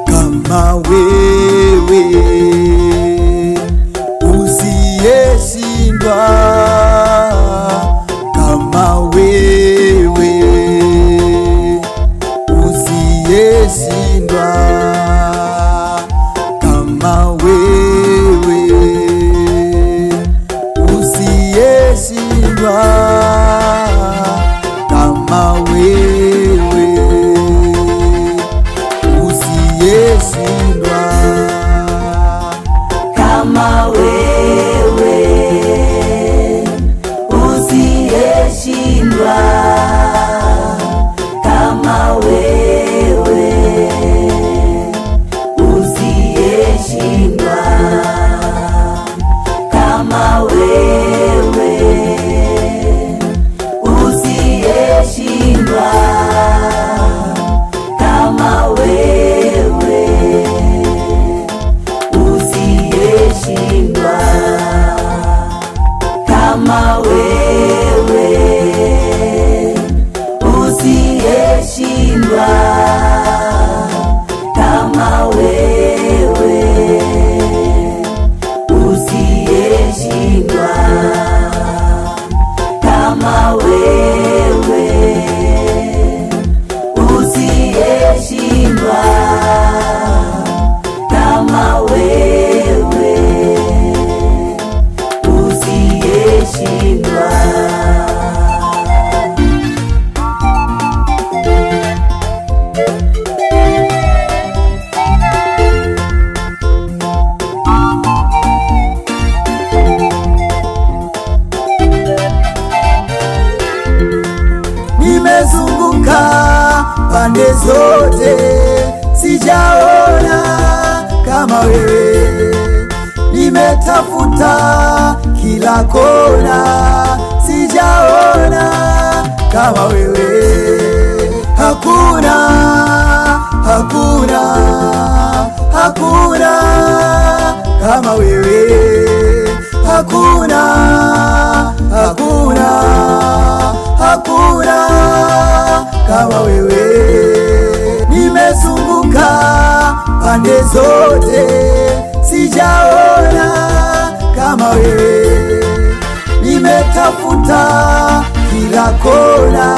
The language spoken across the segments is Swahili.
Kama wewe usiyeshindwa, kama wewe usiyeshindwa, kama wewe usiyeshindwa, kama wewe usiyeshindwa, kama wewe usiyeshindwa, kama wewe usiyeshindwa, kama wewe usiyeshindwa, kama wewe usiyeshindwa, kama wewe usiyeshindwa, kama wewe usiyeshindwa, kama wewe usiyeshindwa, kama wewe usiyeshindwa. Nimezunguka pande zote, sijaona kama wewe. Nimetafuta kila kona, sijaona kama wewe. Hakuna, hakuna, hakuna kama wewe. Hakuna, hakuna, hakuna kama wewe. Nimezunguka pande zote, sijaona kama wewe. Nimetafuta kila kona,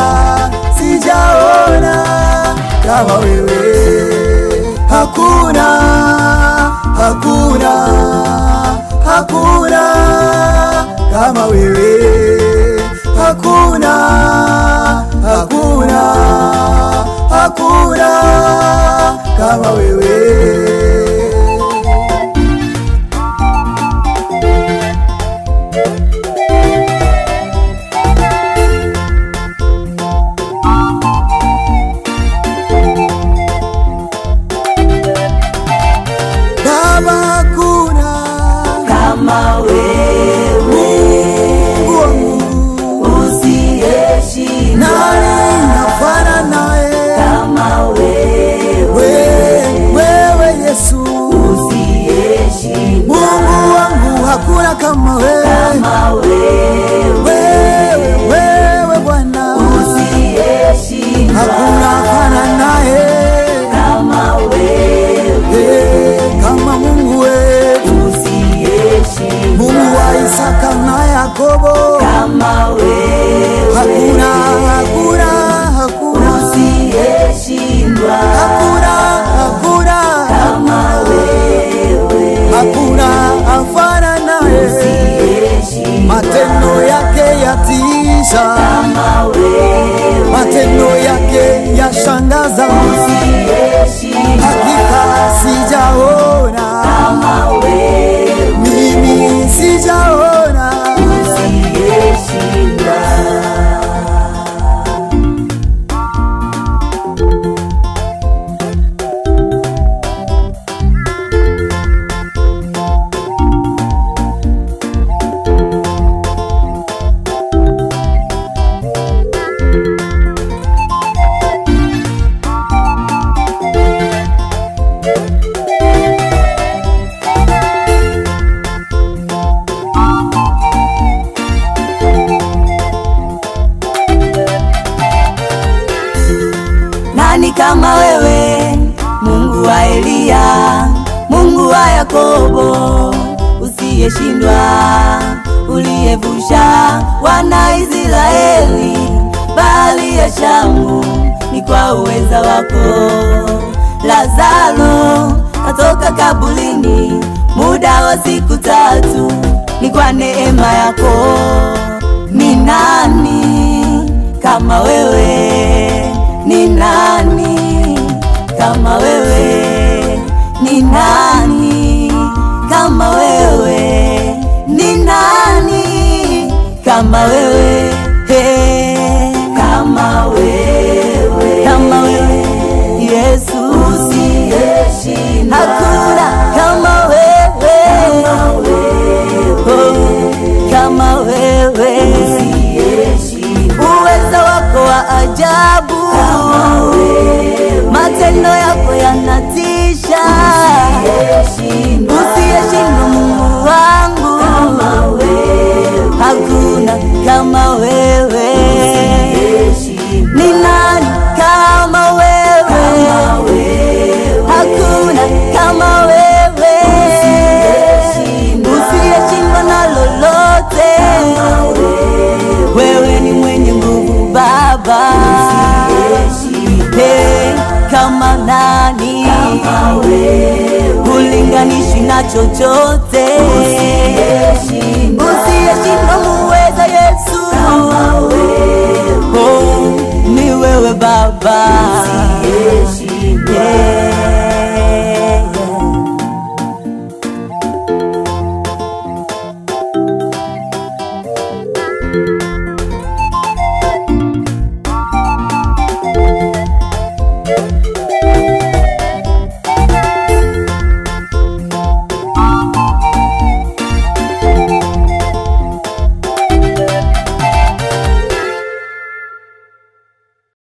sijaona kama wewe. Hakuna, hakuna, hakuna kama wewe. Hakuna, hakuna, hakuna kama wewe. Baba, hakuna Kama wewe usiyeshindwa, nani nafana naye? kama wewe Wewe Yesu, usiyeshindwa, Mungu wangu, hakuna kama wewe. kama wewe Wewe Bwana, usiyeshindwa, hakuna fana naye. kama wewe Kama Mungu wetu, usiyeshindwa, Mungu wa Isaka na Yakobo, kama wewe hakuna, hakuna nani kama wewe, Mungu wa Eliya, Mungu wa Yakobo, usiyeshindwa, uliyevusha wana Israeli bahari ya Shamu, ni kwa uweza wako. Lazaro katoka kaburini muda wa siku 3, ni kwa neema yako. Ni nani kama wewe? Ni nani kama wewe? Ni nani kama wewe? Ni nani kama wewe? Hey, kama wewe, kama wewe Yesu, usiyeshindwa, hakuna kama wewe, kama wewe, uweza wako wa ajabu, matendo yako yanatisha, usiyeshindwa Mungu wangu, hakuna kama wewe. Ni nani kama wewe? Hakuna kama wewe, usiyeshindwa na lolote. Wewe ni mwenye nguvu Baba, hey, kama nani? Ulinganishi na chochote, usiyeshindwa muweza Yesu, oh, ni wewe Baba.